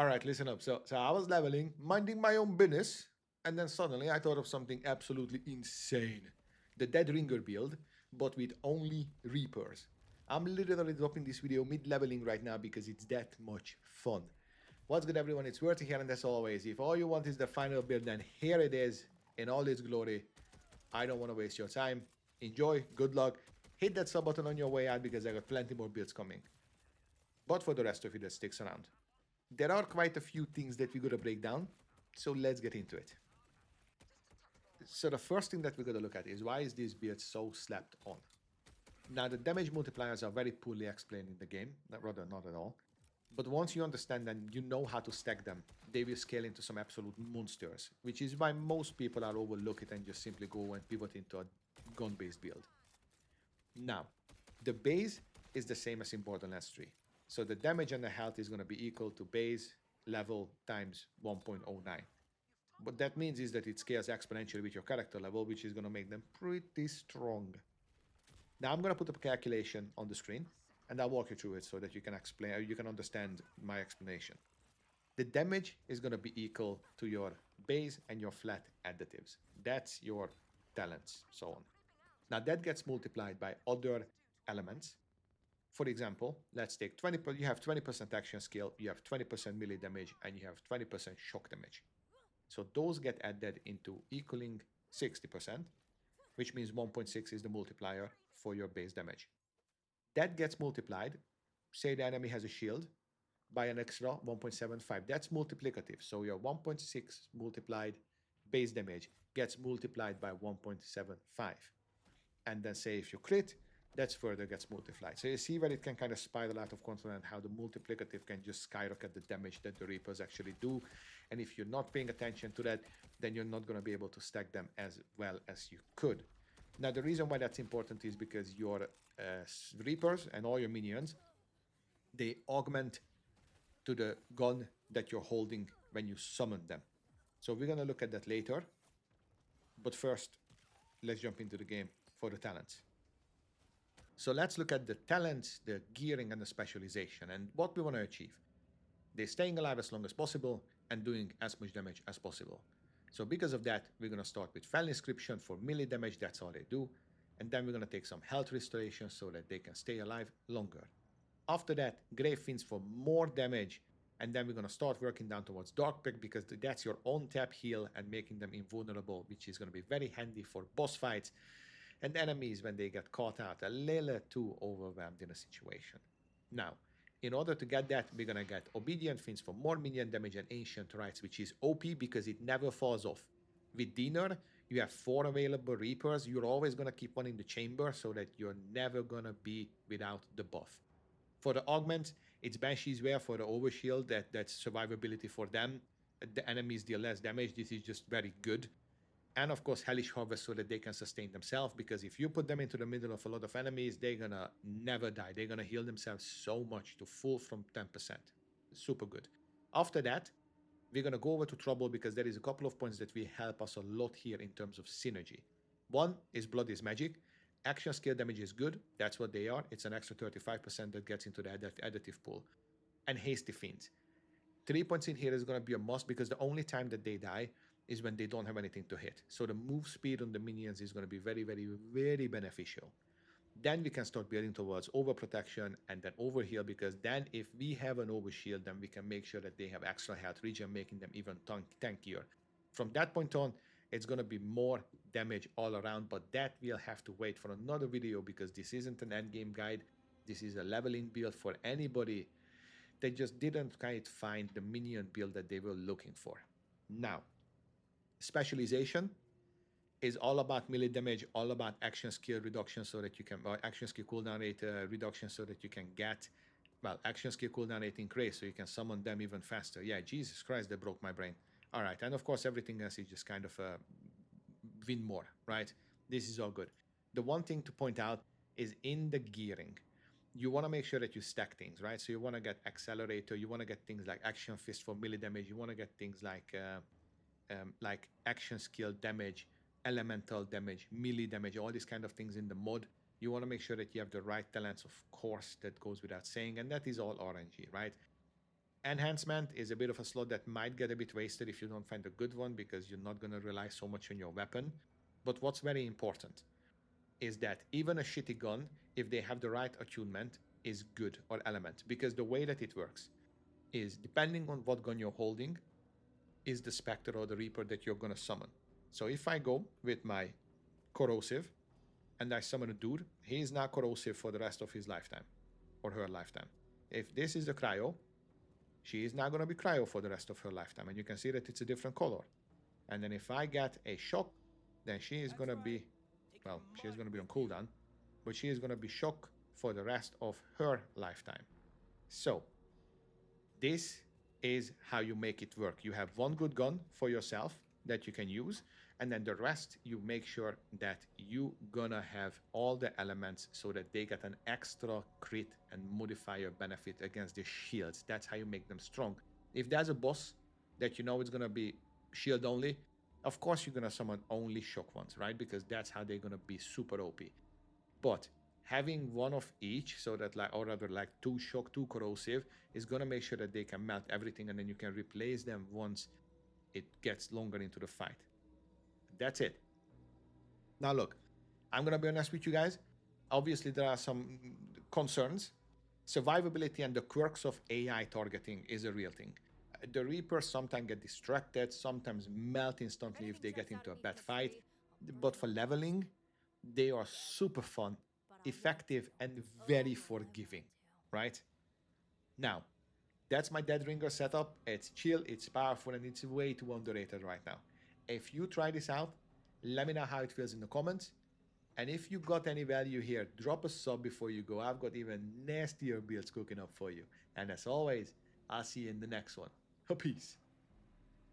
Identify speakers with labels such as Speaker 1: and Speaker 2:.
Speaker 1: All right, listen up. So I was leveling, minding my own business, and then suddenly I thought of something absolutely insane. The Dead Ringer build, but with only Reapers. I'm literally dropping this video mid-leveling right now because it's that much fun. What's good, everyone? It's Worthy here, and as always, if all you want is the final build, then here it is in all its glory. I don't want to waste your time. Enjoy, good luck. Hit that sub button on your way out because I got plenty more builds coming. But for the rest of you that sticks around, there are quite a few things that we're going to break down, so let's get into it. So the first thing that we're going to look at is why is this build so slapped on? Now, the damage multipliers are very poorly explained in the game, rather not at all. But once you understand and you know how to stack them, they will scale into some absolute monsters, which is why most people are overlook it and just simply go and pivot into a gun-based build. Now, the base is the same as in Borderlands 3. So the damage and the health is going to be equal to base level times 1.09. What that means is that it scales exponentially with your character level, which is going to make them pretty strong. Now I'm going to put a calculation on the screen, and I'll walk you through it so that you can explain, you can understand my explanation. The damage is going to be equal to your base and your flat additives. That's your talents, so on. Now that gets multiplied by other elements. For example, let's take 20, you have 20% action skill, you have 20% melee damage, and you have 20% shock damage. So those get added into equaling 60%, which means 1.6 is the multiplier for your base damage. That gets multiplied, say the enemy has a shield, by an extra 1.75. That's multiplicative. So your 1.6 multiplied base damage gets multiplied by 1.75. And then say if you crit, that's further gets multiplied. So you see where it can kind of spiral out of control and how the multiplicative can just skyrocket the damage that the Reapers actually do. And if you're not paying attention to that, then you're not going to be able to stack them as well as you could. Now, the reason why that's important is because your Reapers and all your minions, they augment to the gun that you're holding when you summon them. So we're going to look at that later. But first, let's jump into the game for the talents. So let's look at the talents, the gearing, and the specialization, and what we want to achieve. They're staying alive as long as possible and doing as much damage as possible. So because of that, we're going to start with Fel Inscription for melee damage, that's all they do. And then we're going to take some health restoration so that they can stay alive longer. After that, Grave Fiends for more damage. And then we're going to start working down towards Dark Pact because that's your on-tap heal and making them invulnerable, which is going to be very handy for boss fights and enemies when they get caught out a little too overwhelmed in a situation. Now, in order to get that, we're going to get Obedient Fiends for more minion damage and Ancient Rites, which is OP because it never falls off. With Dinner, you have 4 available Reapers. You're always going to keep one in the chamber so that you're never going to be without the buff. For the augments, it's Banshee's Wear for the overshield, that's survivability for them. The enemies deal less damage. This is just very good. And of course, Hellish Harvest so that they can sustain themselves, because if you put them into the middle of a lot of enemies, they're gonna never die. They're gonna heal themselves so much to full from 10%. Super good. After that, we're gonna go over to Trouble because there is a couple of points that will help us a lot here in terms of synergy. One is Blood is Magic. Action skill damage is good. That's what they are. It's an extra 35% that gets into the additive pool. And Hasty Fiends. 3 points in here is going to be a must because the only time that they die is when they don't have anything to hit. So the move speed on the minions is going to be very, very, very beneficial. Then we can start building towards overprotection and then overheal, because then if we have an overshield, then we can make sure that they have extra health regen, making them even tankier. From that point on, it's going to be more damage all around, but that we'll have to wait for another video because this isn't an endgame guide. This is a leveling build for anybody that just didn't quite find the minion build that they were looking for. Now, specialization is all about melee damage, all about action skill reduction so that you can, or action skill cooldown rate reduction so that you can get, well, action skill cooldown rate increase so you can summon them even faster. Yeah, Jesus Christ, that broke my brain. All right, and of course everything else is just kind of win more, right? This is all good. The one thing to point out is in the gearing, you want to make sure that you stack things, right? So you want to get Accelerator, you want to get things like Action Fist for melee damage, you want to get things like Action Skill damage, Elemental damage, melee damage, all these kind of things in the mod. You want to make sure that you have the right talents, of course, that goes without saying, and that is all RNG, right? Enhancement is a bit of a slot that might get a bit wasted if you don't find a good one, because you're not going to rely so much on your weapon. But what's very important is that even a shitty gun, if they have the right attunement, is good, or element. Because the way that it works is, depending on what gun you're holding, is the Spectre or the Reaper that you're going to summon. So if I go with my corrosive and I summon a dude, he is now corrosive for the rest of his lifetime, or her lifetime. If this is the cryo, she is now going to be cryo for the rest of her lifetime, and you can see that it's a different color. And then if I get a shock, then she is going to be, well, she is going to be on cooldown, but she is going to be shock for the rest of her lifetime. So this is how you make it work. You have one good gun for yourself that you can use, and then the rest you make sure that you gonna have all the elements so that they get an extra crit and modifier benefit against the shields. That's how you make them strong. If there's a boss that you know it's gonna be shield only, of course you're gonna summon only shock ones, right? Because that's how they're gonna be super OP. But having one of each, so that, like, or rather like 2 shock, 2 corrosive, is gonna make sure that they can melt everything, and then you can replace them once it gets longer into the fight. That's it. Now look, I'm gonna be honest with you guys. Obviously there are some concerns. Survivability and the quirks of AI targeting is a real thing. The Reapers sometimes get distracted, sometimes melt instantly if they get into a bad fight. But for leveling, they are super fun, effective, and very forgiving, right? Now, that's my Dead Ringer setup. It's chill, it's powerful, and it's way too underrated right now. If you try this out, let me know how it feels in the comments. And if you got any value here, drop a sub before you go. I've got even nastier builds cooking up for you. And as always, I'll see you in the next one. Peace.